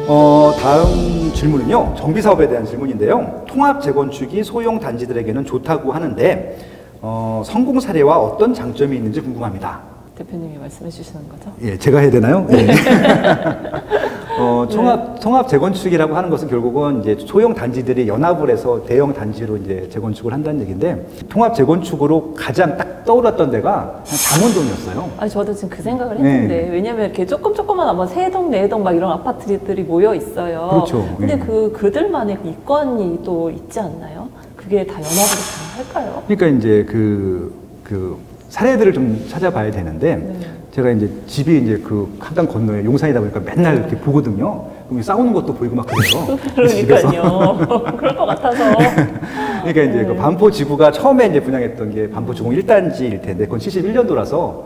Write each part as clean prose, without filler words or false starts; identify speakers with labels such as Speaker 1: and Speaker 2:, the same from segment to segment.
Speaker 1: 다음 질문은요, 정비사업에 대한 질문인데요. 통합 재건축이 소형 단지들에게는 좋다고 하는데 성공 사례와 어떤 장점이 있는지 궁금합니다.
Speaker 2: 대표님이 말씀해 주시는 거죠?
Speaker 1: 예, 제가 해야 되나요? 네. 통합 재건축이라고 하는 것은 결국은 이제 소형 단지들이 연합을 해서 대형 단지로 이제 재건축을 한다는 얘기인데, 통합 재건축으로 가장 딱 떠올랐던 데가 장원동이었어요.
Speaker 2: 아니, 저도 지금 그 생각을 했는데,
Speaker 1: 네.
Speaker 2: 왜냐면 이렇게 조그만 아마 3동, 4동 막 이런 아파트들이 모여 있어요.
Speaker 1: 그렇죠.
Speaker 2: 근데
Speaker 1: 네.
Speaker 2: 그들만의 이권이 또 있지 않나요? 그게 다 연합으로 가능할까요?
Speaker 1: 그러니까 이제 사례들을 좀 찾아봐야 되는데,
Speaker 2: 네.
Speaker 1: 제가 이제 집이 이제 그 한강 건너에 용산이다 보니까 맨날 이렇게 보거든요. 그럼 싸우는 것도 보이고 막 그래요.
Speaker 2: 그러니까요. 그럴 것 같아서.
Speaker 1: 그러니까 이제 그 반포 지구가 처음에 이제 분양했던 게 반포 지구 1단지일 텐데, 그건 71년도라서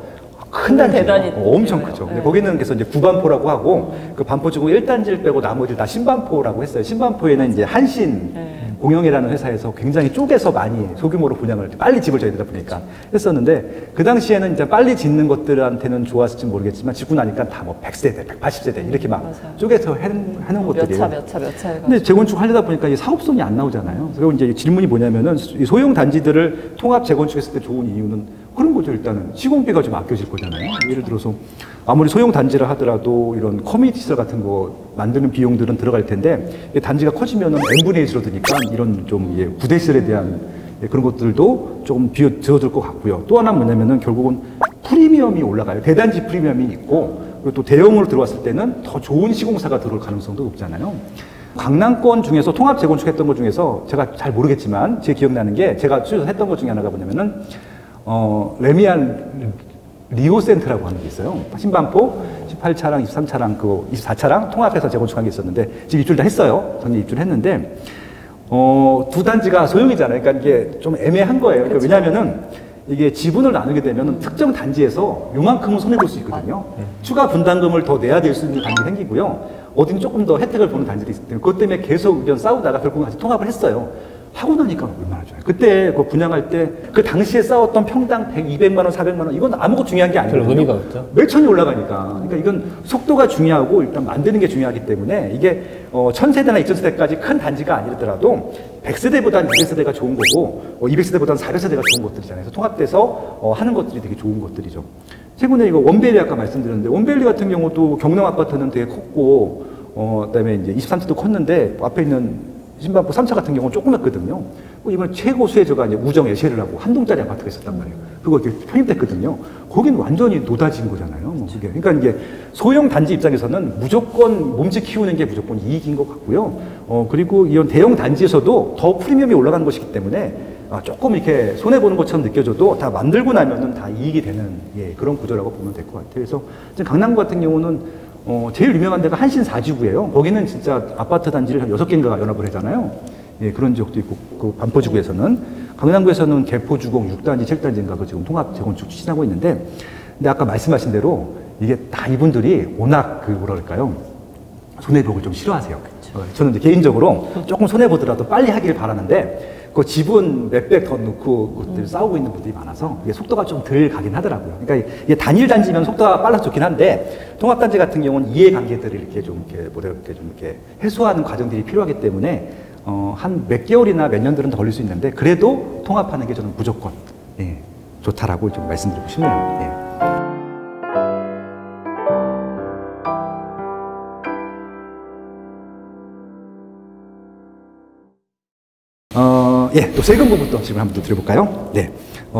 Speaker 1: 큰 단지예요.
Speaker 2: 대단히
Speaker 1: 엄청 크죠. 근데 거기는 그래서 이제 구반포라고 하고, 그 반포 지구 1단지를 빼고 나머지 다 신반포라고 했어요. 신반포에는 이제 한신 공영이라는 회사에서 굉장히 쪼개서 많이 소규모로 분양을 빨리 집을 져야 되다 보니까 했었는데, 그 당시에는 이제 빨리 짓는 것들한테는 좋았을지 모르겠지만 짓고 나니까 다 뭐 100세대, 180세대 이렇게 막
Speaker 2: 맞아요.
Speaker 1: 쪼개서 해놓은 것들이에요.
Speaker 2: 몇 차 해가지고.
Speaker 1: 근데 재건축 하려다 보니까 이 사업성이 안 나오잖아요. 그리고 이제 질문이 뭐냐면은, 이 소형 단지들을 통합 재건축했을 때 좋은 이유는 그런 거죠. 일단은 시공비가 좀 아껴질 거잖아요. 예를 들어서 아무리 소형 단지를 하더라도 이런 커뮤니티 시설 같은 거 만드는 비용들은 들어갈 텐데, 단지가 커지면은 n분의 1 줄어드니까 이런 좀 부대시설에 대한 그런 것들도 조금 줄어들 것 같고요. 또 하나 뭐냐면은 결국은 프리미엄이 올라가요. 대단지 프리미엄이 있고, 그리고 또 대형으로 들어왔을 때는 더 좋은 시공사가 들어올 가능성도 높잖아요. 강남권 중에서 통합 재건축했던 것 중에서 제가 잘 모르겠지만 제 기억나는 게, 제가 추천했던 것 중에 하나가 뭐냐면은 레미안 리오센트라고 하는 게 있어요. 신반포 18차랑 23차랑 그 24차랑 통합해서 재건축한 게 있었는데, 지금 입주를 다 했어요. 저는 입주를 했는데, 두 단지가 소형이잖아요. 그러니까 이게 좀 애매한 거예요. 그러니까 왜냐면은 이게 지분을 나누게 되면은 특정 단지에서 요만큼은 손해볼 수 있거든요. 추가 분담금을 더 내야 될 수 있는 단지 생기고요. 어딘 조금 더 혜택을 보는 단지도 있기 때문에, 그것 때문에 계속 의견 싸우다가 결국은 같이 통합을 했어요. 하고 나니까 얼마나 좋아요. 그때 그 분양할 때 그 당시에 싸웠던 평당 100, 200만 원, 400만 원, 이건 아무것도 중요한 게 아니에요.
Speaker 3: 별 의미가 없죠.
Speaker 1: 몇천이 올라가니까. 그러니까 이건 속도가 중요하고 일단 만드는 게 중요하기 때문에, 이게 1000세대나 2000세대까지 큰 단지가 아니더라도 100세대보다는 200세대가 좋은 거고, 200세대보다는 400세대가 좋은 것들이잖아요. 그래서 통합돼서 하는 것들이 되게 좋은 것들이죠. 최근에 이거 원베일리 아까 말씀드렸는데, 원베일리 같은 경우도 경남 아파트는 되게 컸고, 그다음에 이제 23차도 컸는데, 앞에 있는 신반포 3차 같은 경우는 조그맣거든요. 이번 최고 수혜자가 이제 우정 애쉐르라고 한 동짜리 아파트가 있었단 말이에요. 그거 이렇게 편입됐거든요. 거긴 완전히 노다진 거잖아요. 뭐 그게. 그러니까 이게 소형 단지 입장에서는 무조건 몸집 키우는 게 무조건 이익인 것 같고요. 그리고 이런 대형 단지에서도 더 프리미엄이 올라가는 것이기 때문에 조금 이렇게 손해보는 것처럼 느껴져도 다 만들고 나면은 다 이익이 되는 그런 구조라고 보면 될 것 같아요. 그래서 지금 강남구 같은 경우는 제일 유명한 데가 한신 4지구예요. 거기는 진짜 아파트 단지를 한 6개인가 연합을 하잖아요. 그런 지역도 있고, 그 반포지구에서는. 강남구에서는 개포주공 6단지, 7단지인가 그 지금 통합 재건축 추진하고 있는데, 근데 아까 말씀하신 대로 이게 다 이분들이 워낙 뭐랄까요, 손해보기 좀 싫어하세요. 저는 이제 개인적으로 조금 손해보더라도 빨리 하길 바라는데, 그 지분 몇백 더 넣고 그것들 싸우고 있는 분들이 많아서 이게 속도가 좀 덜 가긴 하더라고요. 그러니까 이게 단일 단지면 속도가 빨라서 좋긴 한데, 통합 단지 같은 경우는 이해관계들을 이렇게 좀 이렇게 해소하는 과정들이 필요하기 때문에 한 몇 개월이나 몇 년들은 더 걸릴 수 있는데, 그래도 통합하는 게 저는 무조건 좋다라고 좀 말씀드리고 싶네요. 또 세금 부분부터 질문 한번 드려볼까요?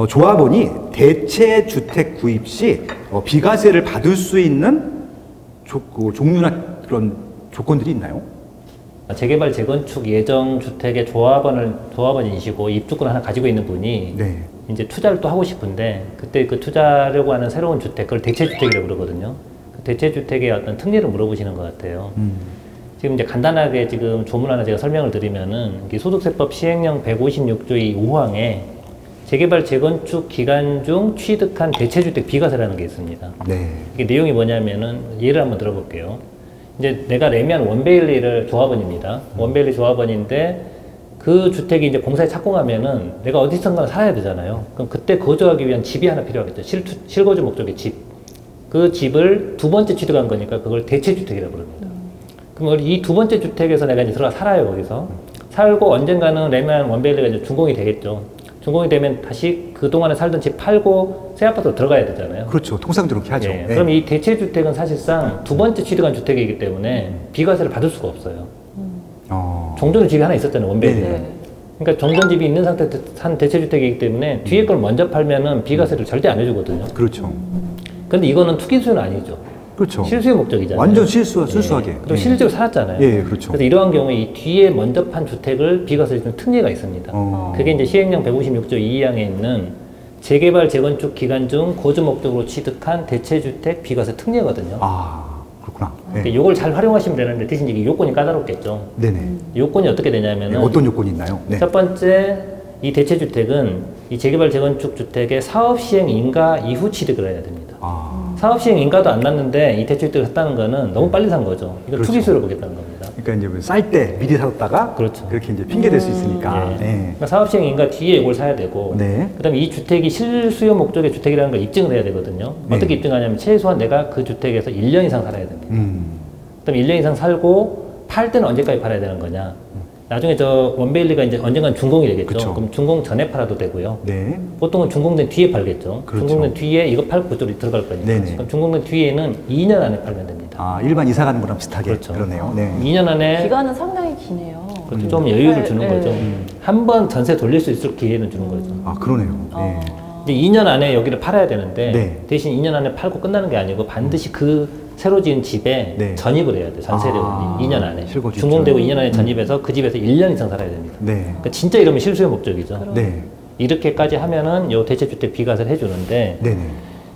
Speaker 1: 조합원이 대체 주택 구입 시 비과세를 받을 수 있는 종류나 그런 조건들이 있나요?
Speaker 3: 재개발 재건축 예정 주택의 조합원이시고 입주권 하나 가지고 있는 분이 이제 투자를 또 하고 싶은데, 그때 그 투자하려고 하는 새로운 주택, 그걸 대체주택이라고 그러거든요. 그 대체주택의 어떤 특례를 물어보시는 것 같아요. 지금 이제 간단하게 지금 조문 하나 제가 설명을 드리면은, 소득세법 시행령 156조의 5항에 재개발 재건축 기간 중 취득한 대체주택 비과세라는 게 있습니다. 이게 내용이 뭐냐면은, 예를 한번 들어볼게요. 이제 내가 레미안 원베일리를 조합원입니다. 원베일리 조합원인데 그 주택이 이제 공사에 착공하면은 내가 어디선가 살아야 되잖아요. 그럼 그때 거주하기 위한 집이 하나 필요하겠죠. 실거주 목적의 집. 그 집을 두 번째 취득한 거니까 그걸 대체주택이라고 부릅니다. 그럼 이 두 번째 주택에서 내가 이제 들어가 살아요, 거기서. 살고 언젠가는 레미안 원베일리가 이제 준공이 되겠죠. 준공이 되면 다시 그동안에 살던 집 팔고 새 아파트로 들어가야 되잖아요.
Speaker 1: 그렇죠. 통상적으로 그렇게 하죠.
Speaker 3: 예. 그럼 이 대체주택은 사실상 두 번째 취득한 주택이기 때문에 비과세를 받을 수가 없어요. 정전은 집이 하나 있었잖아요, 원베일리.
Speaker 2: 네.
Speaker 3: 그러니까 정전집이 있는 상태에서 산 대체주택이기 때문에 뒤에 걸 먼저 팔면은 비과세를 절대 안 해주거든요.
Speaker 1: 그렇죠.
Speaker 3: 근데 이거는 투기수요는 아니죠.
Speaker 1: 그렇죠.
Speaker 3: 실수요 목적이잖아요.
Speaker 1: 완전 순수하게.
Speaker 3: 그리고 실제로 살았잖아요.
Speaker 1: 예, 그렇죠.
Speaker 3: 그래서 이러한 경우에 이 뒤에 먼저 판 주택을 비과세를 준 특례가 있습니다. 그게 이제 시행령 156조 2항에 있는 재개발, 재건축 기간 중 거주 목적으로 취득한 대체주택 비과세 특례거든요.
Speaker 1: 아, 그렇구나.
Speaker 3: 그러니까 이걸 잘 활용하시면 되는데 대신 이게 요건이 까다롭겠죠.
Speaker 1: 네네.
Speaker 3: 요건이 어떻게 되냐면은
Speaker 1: 네, 어떤 요건이 있나요? 네.
Speaker 3: 첫 번째, 이 대체주택은 이 재개발, 재건축 주택의 사업 시행 인가 이후 취득을 해야 됩니다. 사업 시행 인가도 안 났는데 이 대체주택을 샀다는 거는 너무 빨리 산 거죠. 이거
Speaker 1: 그렇죠.
Speaker 3: 투기수요를 보겠다는 겁니다.
Speaker 1: 그러니까 이제 쌀 때 미리 사뒀다가
Speaker 3: 그렇죠.
Speaker 1: 그렇게 이제 핑계 댈 수 있으니까.
Speaker 3: 예.
Speaker 1: 예.
Speaker 3: 그러니까 사업 시행 인가 뒤에 이걸 사야 되고,
Speaker 1: 네.
Speaker 3: 그다음에 이 주택이 실수요 목적의 주택이라는 걸 입증을 해야 되거든요.
Speaker 1: 네.
Speaker 3: 어떻게 입증하냐면 최소한 내가 그 주택에서 1년 이상 살아야 됩니다. 그다음에 1년 이상 살고 팔 때는 언제까지 팔아야 되는 거냐? 나중에 저 원베일리가 이제 언젠간 준공이 되겠죠.
Speaker 1: 그쵸.
Speaker 3: 그럼 준공 전에 팔아도 되고요.
Speaker 1: 네.
Speaker 3: 보통은 준공된 뒤에 팔겠죠.
Speaker 1: 그렇죠.
Speaker 3: 준공된 뒤에 이거 팔고 그쪽으로 들어갈 거니까.
Speaker 1: 네네.
Speaker 3: 그럼 준공된 뒤에는 2년 안에 팔면 됩니다.
Speaker 1: 아, 일반 이사 가는 거랑 비슷하게.
Speaker 3: 그렇죠.
Speaker 1: 그러네요. 네.
Speaker 3: 2년 안에
Speaker 2: 기간은 상당히 기네요.
Speaker 3: 그렇죠. 좀 여유를 주는
Speaker 2: 네.
Speaker 3: 거죠. 한 번 전세 돌릴 수 있을 기회는 주는 거죠.
Speaker 1: 아, 그러네요. 네.
Speaker 3: 이제 2년 안에 여기를 팔아야 되는데
Speaker 1: 네.
Speaker 3: 대신 2년 안에 팔고 끝나는 게 아니고 반드시 그 새로 지은 집에
Speaker 1: 네.
Speaker 3: 전입을 해야 돼요. 전세를
Speaker 1: 아,
Speaker 3: 2년 안에.
Speaker 1: 실거주
Speaker 3: 준공되고
Speaker 1: 입주.
Speaker 3: 2년 안에 전입해서 그 집에서 1년 이상 살아야 됩니다.
Speaker 1: 네.
Speaker 3: 그러니까 진짜 이러면 실수요 목적이죠.
Speaker 1: 네.
Speaker 3: 이렇게까지 하면은 요 대체주택 비과세를 해주는데
Speaker 1: 네네.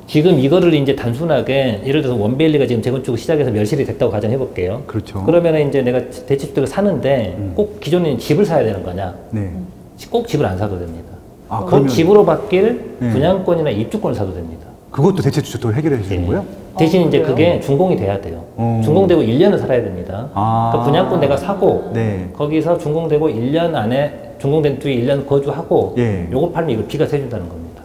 Speaker 3: 지금 이거를 이제 단순하게 예를 들어서 원베일리가 지금 재건축을 시작해서 멸실이 됐다고 가정해 볼게요.
Speaker 1: 그렇죠.
Speaker 3: 그러면은 이제 내가 대체주택을 사는데 꼭 기존에 있는 집을 사야 되는 거냐?
Speaker 1: 네.
Speaker 3: 꼭 집을 안 사도 됩니다.
Speaker 1: 아,
Speaker 3: 그
Speaker 1: 그러면
Speaker 3: 집으로 바뀔
Speaker 1: 네.
Speaker 3: 분양권이나 입주권을 사도 됩니다.
Speaker 1: 그것도 대체주택도 해결해 주는
Speaker 3: 예.
Speaker 1: 거예요?
Speaker 3: 대신 이제
Speaker 2: 그래요?
Speaker 3: 그게 준공이 돼야 돼요. 준공되고 1년을 살아야 됩니다.
Speaker 1: 아.
Speaker 3: 그러니까 분양권 내가 사고
Speaker 1: 네.
Speaker 3: 거기서 준공되고 1년 안에 준공된 뒤에 1년 거주하고
Speaker 1: 예.
Speaker 3: 요거 팔면 이거 비과세 해준다는 겁니다.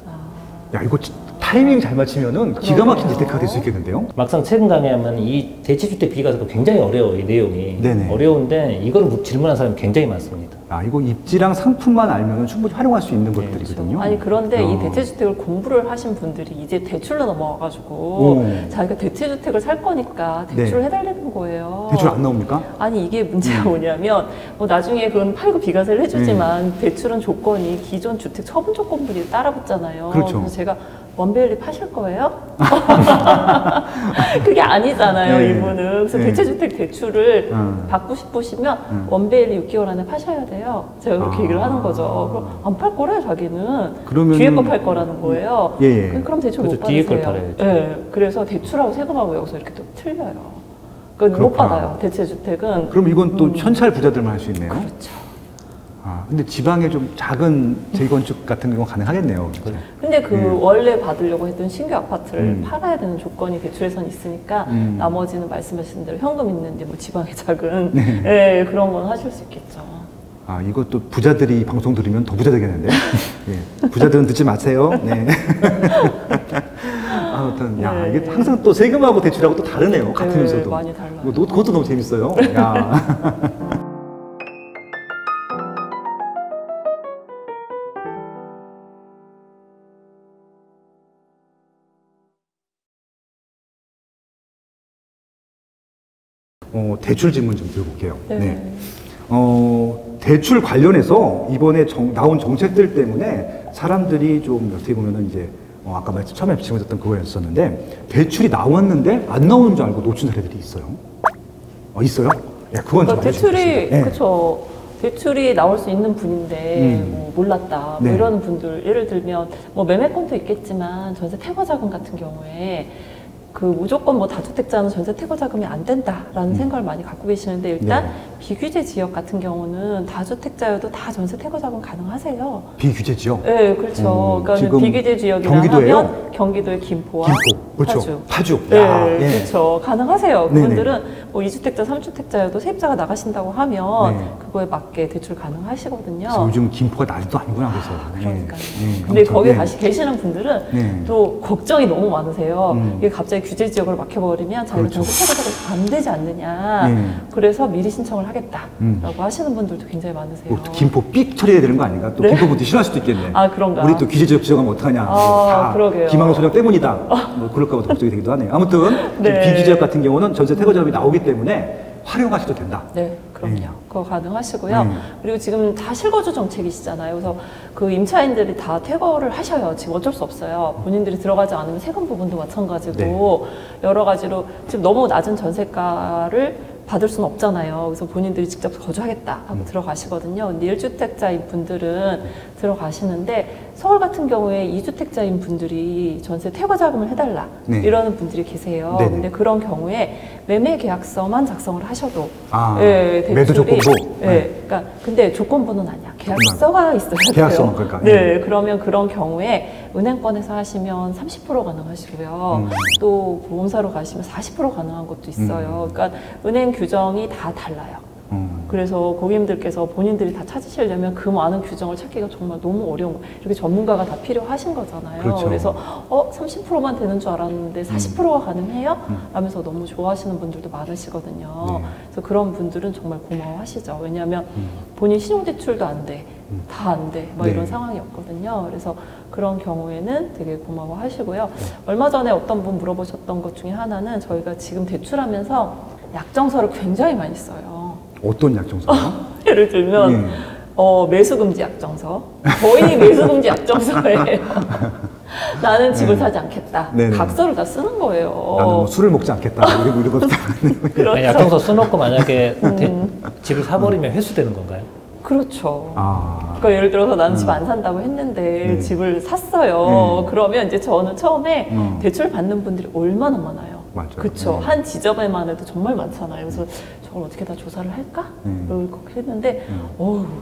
Speaker 1: 야, 이거 타이밍 잘 맞추면은 기가 막힌 재테크가 될 수 있겠는데요?
Speaker 3: 막상 최근 강의하면 이 대체주택 비과세가 굉장히 어려워요, 이 내용이.
Speaker 1: 네네.
Speaker 3: 어려운데 이걸 질문한 사람이 굉장히 많습니다.
Speaker 1: 아, 이거 입지랑 상품만 알면은 충분히 활용할 수 있는 것들이거든요.
Speaker 2: 아니 그런데 이
Speaker 1: 어.
Speaker 2: 대체주택을 공부를 하신 분들이 이제 대출로 넘어와가지고
Speaker 1: 오.
Speaker 2: 자기가 대체주택을 살 거니까 대출을
Speaker 1: 네.
Speaker 2: 해달라는 거예요.
Speaker 1: 대출 안 나옵니까?
Speaker 2: 아니 이게 문제가 뭐냐면 뭐 나중에 그건 팔고 비과세를 해주지만 대출은 조건이 기존 주택 처분 조건들이 따라붙잖아요.
Speaker 1: 그렇죠.
Speaker 2: 그래서 제가 원베일리 파실 거예요? 그게 아니잖아요,
Speaker 1: 네.
Speaker 2: 이분은. 그래서
Speaker 1: 네.
Speaker 2: 대체주택 대출을 받고 싶으시면 원베일리 6개월 안에 파셔야 돼요. 제가 그렇게
Speaker 1: 아.
Speaker 2: 얘기를 하는 거죠. 그럼 안 팔 거래, 자기는.
Speaker 1: 그러면은-
Speaker 2: 뒤에 거 팔 거라는 거예요.
Speaker 1: 예, 예.
Speaker 2: 그럼 대출 못
Speaker 3: 그렇죠.
Speaker 2: 받으세요.
Speaker 3: 뒤에 걸 팔아야죠.
Speaker 2: 네. 그래서 대출하고 세금하고 여기서 이렇게 또 틀려요. 그러니까 못
Speaker 1: 그렇구나.
Speaker 2: 받아요, 대체주택은.
Speaker 1: 그럼 이건 또 현찰 부자들만 할 수 있네요.
Speaker 2: 그렇죠.
Speaker 1: 아, 근데 지방에 좀 작은 재건축 같은 경우 가능하겠네요. 진짜.
Speaker 2: 근데 그
Speaker 1: 네.
Speaker 2: 원래 받으려고 했던 신규 아파트를
Speaker 1: 음.
Speaker 2: 팔아야 되는 조건이 대출에선 있으니까 나머지는 말씀하신 대로 현금 있는데 뭐 지방의 작은
Speaker 1: 네.
Speaker 2: 예, 그런 건 하실 수 있겠죠.
Speaker 1: 아, 이것도 부자들이 이 방송 들으면 더 부자 되겠는데? 예. 부자들은 듣지 마세요. 네. 아무튼, 야,
Speaker 2: 네.
Speaker 1: 이게 항상 또 세금하고 대출하고 또 다르네요. 같으면서도.
Speaker 2: 많이 달라요.
Speaker 1: 그것도 너무 재밌어요. 야. 대출 질문 좀 드려볼게요.
Speaker 2: 네.
Speaker 1: 대출 관련해서 이번에 나온 정책들 때문에 사람들이 좀 어떻게 보면은 이제 아까 처음에 질문했던 그거였었는데 대출이 나왔는데 안 나오는 줄 알고 놓친 사례들이 있어요. 있어요? 예, 그건 좀
Speaker 2: 그러니까 대출이
Speaker 1: 알려주세요. 네.
Speaker 2: 그렇죠. 대출이 나올 수 있는 분인데 뭐 몰랐다 뭐
Speaker 1: 네.
Speaker 2: 이러는 분들 예를 들면 뭐 매매권도 있겠지만 전세 퇴거 자금 같은 경우에 그 무조건 뭐 다주택자는 전세 퇴거 자금이 안 된다라는 생각을 많이 갖고 계시는데 일단
Speaker 1: 네.
Speaker 2: 비규제 지역 같은 경우는 다주택자여도 다 전세 퇴거 자금 가능하세요.
Speaker 1: 비규제 지역?
Speaker 2: 네, 그렇죠. 그러니까
Speaker 1: 지금
Speaker 2: 비규제 지역이라
Speaker 1: 경기도예요?
Speaker 2: 하면 경기도의 김포와
Speaker 1: 김포, 그렇죠. 파주.
Speaker 2: 네,
Speaker 1: 야, 예.
Speaker 2: 그렇죠. 가능하세요.
Speaker 1: 네네.
Speaker 2: 그분들은 뭐 2주택자, 3주택자여도 세입자가 나가신다고 하면
Speaker 1: 네.
Speaker 2: 그거에 맞게 대출 가능하시거든요.
Speaker 1: 그래서 요즘 김포가 난리도 아니구나 그래서.
Speaker 2: 그러니까요.
Speaker 1: 예, 예.
Speaker 2: 근데
Speaker 1: 아무튼,
Speaker 2: 거기
Speaker 1: 예.
Speaker 2: 다시 계시는 분들은
Speaker 1: 네.
Speaker 2: 또 걱정이 너무 많으세요. 이게 갑자기 규제 지역으로 막혀버리면 자기가
Speaker 1: 그렇죠.
Speaker 2: 전세 퇴거자가 안 되지 않느냐.
Speaker 1: 네.
Speaker 2: 그래서 미리 신청을 하겠다라고 하시는 분들도 굉장히 많으세요.
Speaker 1: 뭐 김포 삑 처리해야 되는 거 아닌가? 또
Speaker 2: 네?
Speaker 1: 김포 분들이 싫어할 수도 있겠네.
Speaker 2: 아, 그런가?
Speaker 1: 우리 또 규제지역 지정하면 어떡하냐. 다
Speaker 2: 그러게요.
Speaker 1: 김학로 소장 때문이다. 뭐 그럴까 봐 걱정이 되기도 하네요. 아무튼
Speaker 2: 네.
Speaker 1: 비규제역 같은 경우는 전세 퇴거자금이 나오기 때문에 활용하셔도 된다.
Speaker 2: 네, 그럼요.
Speaker 1: 네.
Speaker 2: 그거 가능하시고요. 그리고 지금 다 실거주 정책이시잖아요. 그래서 그 임차인들이 다 퇴거를 하셔요. 지금 어쩔 수 없어요. 본인들이 들어가지 않으면 세금 부분도 마찬가지고
Speaker 1: 네.
Speaker 2: 여러 가지로 지금 너무 낮은 전세가를 받을 수는 없잖아요. 그래서 본인들이 직접 거주하겠다 하고 들어가시거든요. 근데 1주택자인 분들은 들어가시는데 서울 같은 경우에 2주택자인 분들이 전세 퇴거 자금을 해달라
Speaker 1: 네.
Speaker 2: 이러는 분들이 계세요.
Speaker 1: 네네.
Speaker 2: 근데 그런 경우에 매매 계약서만 작성을 하셔도
Speaker 1: 매도 조건부?
Speaker 2: 그러니까 근데 조건부는 아니야. 계약서가 있어야 돼요.
Speaker 1: 계약서만 그러니까.
Speaker 2: 네, 그러면 그런 경우에 은행권에서 하시면 30% 가능하시고요. 또 보험사로 가시면 40% 가능한 것도 있어요. 그러니까 은행 규정이 다 달라요. 그래서 고객님들께서 본인들이 다 찾으시려면 그 많은 규정을 찾기가 정말 너무 어려운 거예요. 이렇게 전문가가 다 필요하신 거잖아요.
Speaker 1: 그렇죠.
Speaker 2: 그래서 30%만 되는 줄 알았는데 40%가 가능해요? 하면서 너무 좋아하시는 분들도 많으시거든요.
Speaker 1: 네.
Speaker 2: 그래서 그런 분들은 정말 고마워하시죠. 왜냐하면 본인 신용대출도 안 돼. 다 안 돼. 뭐
Speaker 1: 네.
Speaker 2: 이런 상황이었거든요. 그래서 그런 경우에는 되게 고마워하시고요. 얼마 전에 어떤 분 물어보셨던 것 중에 하나는 저희가 지금 대출하면서 약정서를 굉장히 많이 써요.
Speaker 1: 어떤 약정서요?
Speaker 2: 예를 들면 매수금지 약정서. 거의 매수금지 약정서예요. 나는 집을 사지 않겠다.
Speaker 1: 네네.
Speaker 2: 각서를 다 쓰는 거예요.
Speaker 1: 나는 뭐 술을 먹지 않겠다. 이러고
Speaker 2: 그렇죠.
Speaker 3: 아니, 약정서 써놓고 만약에 집을 사버리면 회수되는 건가요?
Speaker 2: 그렇죠.
Speaker 1: 아.
Speaker 2: 그러니까 예를 들어서 나는 집 안 산다고 했는데
Speaker 1: 네.
Speaker 2: 집을 샀어요.
Speaker 1: 네.
Speaker 2: 그러면 이제 저는 처음에 대출 받는 분들이 얼마나 많아요.
Speaker 1: 맞아요.
Speaker 2: 그렇죠.
Speaker 1: 네.
Speaker 2: 한 지점에만 해도 정말 많잖아요. 그래서 저걸 어떻게 다 조사를 할까? 그렇게 했는데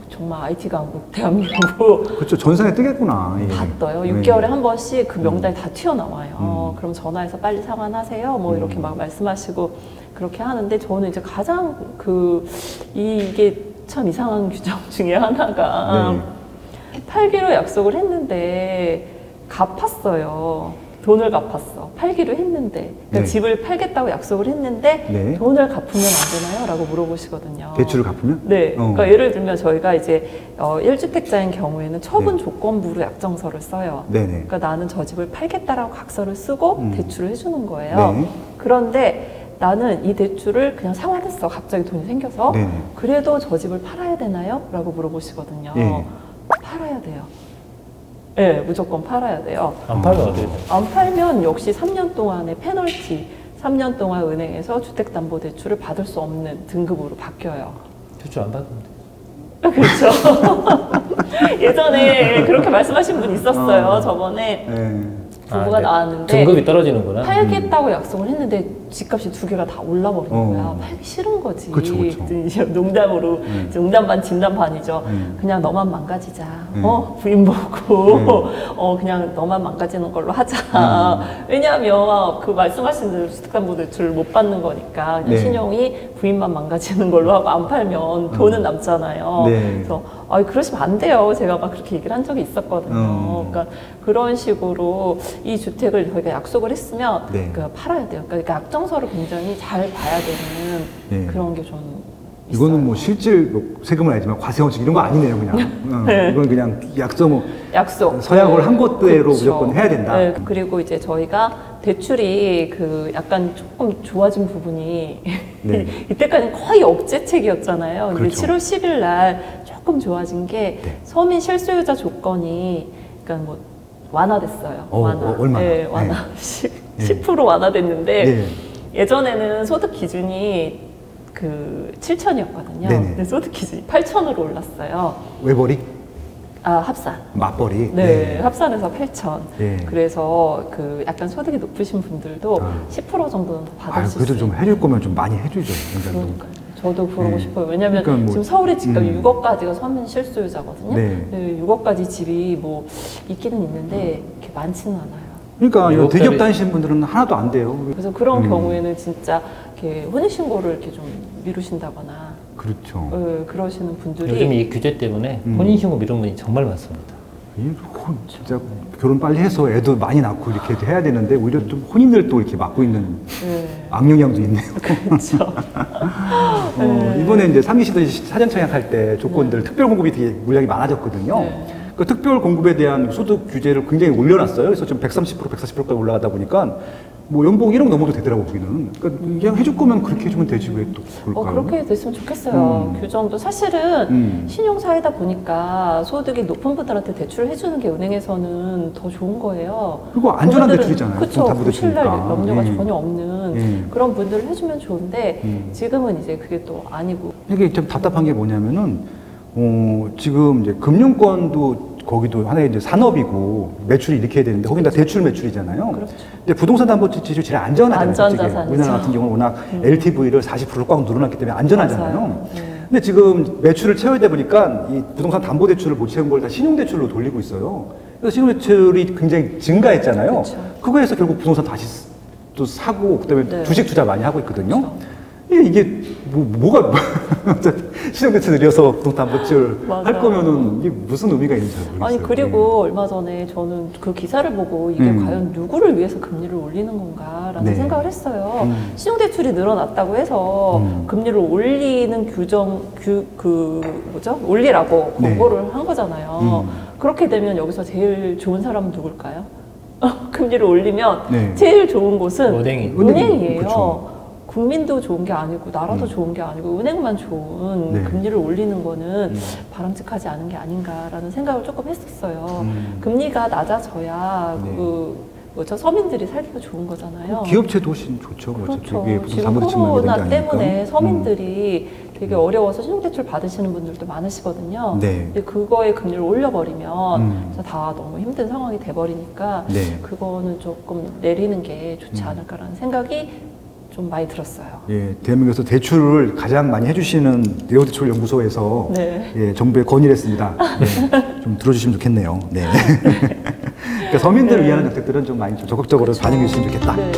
Speaker 2: 정말 IT 강국 대한민국
Speaker 1: 그렇죠. 전산에 뜨겠구나. 예.
Speaker 2: 다 떠요.
Speaker 1: 네.
Speaker 2: 6개월에 한 번씩 그 명단이 다 튀어나와요. 그럼 전화해서 빨리 상환하세요. 뭐 이렇게 막 말씀하시고 그렇게 하는데 저는 이제 가장 이게 참 이상한 규정 중에 하나가 팔기로 약속을 했는데 갚았어요. 돈을 갚았어. 팔기로 했는데 그러니까
Speaker 1: 네.
Speaker 2: 집을 팔겠다고 약속을 했는데
Speaker 1: 네.
Speaker 2: 돈을 갚으면 안 되나요? 라고 물어보시거든요.
Speaker 1: 대출을 갚으면?
Speaker 2: 네. 그러니까 예를 들면 저희가 이제 1주택자인 경우에는 처분 조건부로 약정서를 써요.
Speaker 1: 네네.
Speaker 2: 그러니까 나는 저 집을 팔겠다라고 각서를 쓰고 대출을 해주는 거예요.
Speaker 1: 네.
Speaker 2: 그런데 나는 이 대출을 그냥 상환했어. 갑자기 돈이 생겨서.
Speaker 1: 네네.
Speaker 2: 그래도 저 집을 팔아야 되나요? 라고 물어보시거든요.
Speaker 1: 예.
Speaker 2: 팔아야 돼요. 네, 무조건 팔아야 돼요.
Speaker 3: 안 팔면 어떻게 돼요?
Speaker 2: 안 팔면 역시 3년 동안의 페널티, 3년 동안 은행에서 주택담보대출을 받을 수 없는 등급으로 바뀌어요.
Speaker 3: 대출 안 받으면 돼요.
Speaker 2: 그렇죠. 예전에 그렇게 말씀하신 분 있었어요. 저번에 부부가
Speaker 3: 네.
Speaker 2: 나왔는데
Speaker 3: 등급이 떨어지는구나.
Speaker 2: 팔겠다고 약속을 했는데 집값이 두 개가 다 올라버린 거야. 팔기 싫은 거지.
Speaker 1: 그쵸, 그쵸.
Speaker 2: 이제 농담으로 농담 반 진담 반이죠. 그냥 너만 망가지자. 부인 보고 그냥 너만 망가지는 걸로 하자. 왜냐하면 그 말씀하신 대로 주택담보대출 못 받는 거니까 그냥
Speaker 1: 네.
Speaker 2: 신용이 부인만 망가지는 걸로 하고 안 팔면 돈은 남잖아요.
Speaker 1: 네.
Speaker 2: 그래서 그러시면 안 돼요. 제가 막 그렇게 얘기를 한 적이 있었거든요. 그러니까 그런 식으로 이 주택을 저희가 약속을 했으면
Speaker 1: 네.
Speaker 2: 팔아야 돼요. 그러니까 약정서를 굉장히 잘 봐야 되는
Speaker 1: 네.
Speaker 2: 그런 게 좀
Speaker 1: 이거는 뭐 실질 뭐 세금은 아니지만 과세원칙 이런 거 아니네요, 그냥.
Speaker 2: 네.
Speaker 1: 이건 그냥 약속 서약을 한 것대로
Speaker 2: 그렇죠.
Speaker 1: 무조건 해야 된다.
Speaker 2: 네. 그리고 이제 저희가 대출이 약간 조금 좋아진 부분이
Speaker 1: 네.
Speaker 2: 이때까지는 거의 억제책이었잖아요. 근데
Speaker 1: 그렇죠.
Speaker 2: 7월 10일 날 조금 좋아진 게 서민 실소유자 조건이 그러니까 뭐 완화됐어요.
Speaker 1: 얼마나?
Speaker 2: 네, 완화.
Speaker 1: 네.
Speaker 2: 10% 완화됐는데
Speaker 1: 네.
Speaker 2: 예전에는 소득 기준이 7,000이었거든요. 근데 소득 기준이 8,000으로 올랐어요.
Speaker 1: 외벌이?
Speaker 2: 합산.
Speaker 1: 맞벌이?
Speaker 2: 네, 합산해서 8,000.
Speaker 1: 네.
Speaker 2: 그래서 약간 소득이 높으신 분들도 10% 정도는 더 받을 수
Speaker 1: 그래도
Speaker 2: 있어요.
Speaker 1: 좀 해줄 거면 좀 많이 해주죠.
Speaker 2: 그러니까요. 저도 그러고 싶어요. 왜냐면
Speaker 1: 그러니까
Speaker 2: 지금 서울의 집값이 6억까지가 서민 실소유자거든요.
Speaker 1: 네.
Speaker 2: 6억까지 집이 뭐 있기는 있는데 이렇게 많지는 않아요.
Speaker 1: 그러니까 이런
Speaker 3: 6억짜리
Speaker 1: 대기업 다니시는 분들은 하나도 안 돼요.
Speaker 2: 그래서 그런 경우에는 진짜 이렇게 혼인신고를 이렇게 좀 미루신다거나
Speaker 1: 그렇죠.
Speaker 2: 그러시는 분들이
Speaker 3: 요즘 이 규제 때문에 혼인신고 미룬 분이 정말 많습니다.
Speaker 1: 진짜 결혼 빨리 해서 애도 많이 낳고 이렇게 해야 되는데 오히려 좀 혼인을 또 이렇게 막고 있는 악영향도 있네요.
Speaker 2: 그렇죠.
Speaker 1: 이번에 이제 상기시들 사전 청약할 때 조건들 특별 공급이 되게 물량이 많아졌거든요. 그 특별 공급에 대한 소득 규제를 굉장히 올려놨어요. 그래서 지금 130%, 140%까지 올라가다 보니까 뭐 연봉 1억 넘어도 되더라고 거기는. 그러니까 그냥 해줄 거면 그렇게 해주면 되지 왜 또 그럴까요?
Speaker 2: 그렇게 됐으면 좋겠어요. 규정도 사실은 신용사회다 보니까 소득이 높은 분들한테 대출을 해주는 게 은행에서는 더 좋은 거예요.
Speaker 1: 그리고 안전한 대출이잖아요.
Speaker 2: 그렇죠. 신뢰할 염려가
Speaker 1: 예.
Speaker 2: 전혀 없는 그런 분들을 해주면 좋은데 지금은 이제 그게 또 아니고.
Speaker 1: 이게 좀 답답한 게 뭐냐면은 지금 이제 금융권도 거기도 하나의 이제 산업이고 매출이 이렇게 해야 되는데 거긴 다 대출 매출이잖아요.
Speaker 2: 그렇죠.
Speaker 1: 근데 부동산 담보 지수 제일 안전하잖아요.
Speaker 2: 안전자산이죠.
Speaker 1: 우리나라 같은 경우는 워낙 LTV를 40%로 꽉 눌러놨기 때문에 안전하잖아요.
Speaker 2: 맞아요.
Speaker 1: 근데 지금 매출을 채워야 돼 보니까 이 부동산 담보 대출을 못 채운 걸 다 신용대출로 돌리고 있어요. 그래서 신용대출이 굉장히 증가했잖아요.
Speaker 2: 그렇죠.
Speaker 1: 그거에서 결국 부동산 다시 또 사고 그다음에
Speaker 2: 네.
Speaker 1: 주식 투자 많이 하고 있거든요.
Speaker 2: 그렇죠.
Speaker 1: 이게 뭐가 신용대출 늘려서 부동산 담보대출 할
Speaker 2: 맞아요.
Speaker 1: 거면은 이게 무슨 의미가 있는지 잘 모르겠어요.
Speaker 2: 아니 그리고 얼마 전에 저는 그 기사를 보고 이게 과연 누구를 위해서 금리를 올리는 건가라는
Speaker 1: 네.
Speaker 2: 생각을 했어요. 신용대출이 늘어났다고 해서 금리를 올리는 올리라고
Speaker 1: 네.
Speaker 2: 권고를 한 거잖아요. 그렇게 되면 여기서 제일 좋은 사람은 누굴까요? 금리를 올리면
Speaker 1: 네.
Speaker 2: 제일 좋은 곳은
Speaker 3: 은행이에요.
Speaker 2: 은행이에요.
Speaker 1: 그렇죠.
Speaker 2: 국민도 좋은 게 아니고 나라도 좋은 게 아니고 은행만 좋은
Speaker 1: 네.
Speaker 2: 금리를 올리는 거는 바람직하지 않은 게 아닌가라는 생각을 조금 했었어요. 금리가 낮아져야 서민들이 살기가 좋은 거잖아요.
Speaker 1: 기업체도 훨씬 좋죠.
Speaker 2: 그렇죠.
Speaker 1: 그게 부동산
Speaker 2: 지금
Speaker 1: 담보 대출 말고
Speaker 2: 코로나
Speaker 1: 되는 게 아니니까.
Speaker 2: 때문에 서민들이 되게 어려워서 신용대출 받으시는 분들도 많으시거든요.
Speaker 1: 네.
Speaker 2: 근데 그거에 금리를 올려버리면 진짜 다 너무 힘든 상황이 돼버리니까
Speaker 1: 네.
Speaker 2: 그거는 조금 내리는 게 좋지 않을까라는 생각이 좀 많이 들었어요.
Speaker 1: 예, 대한민국에서 대출을 가장 많이 해주시는 네오대출연구소에서
Speaker 2: 네.
Speaker 1: 예, 정부에 건의를 했습니다. 네, 좀 들어주시면 좋겠네요. 네. 그러니까 서민들을 위한 정책들은 좀 많이 좀 적극적으로 반영해 주시면 좋겠다.
Speaker 2: 네.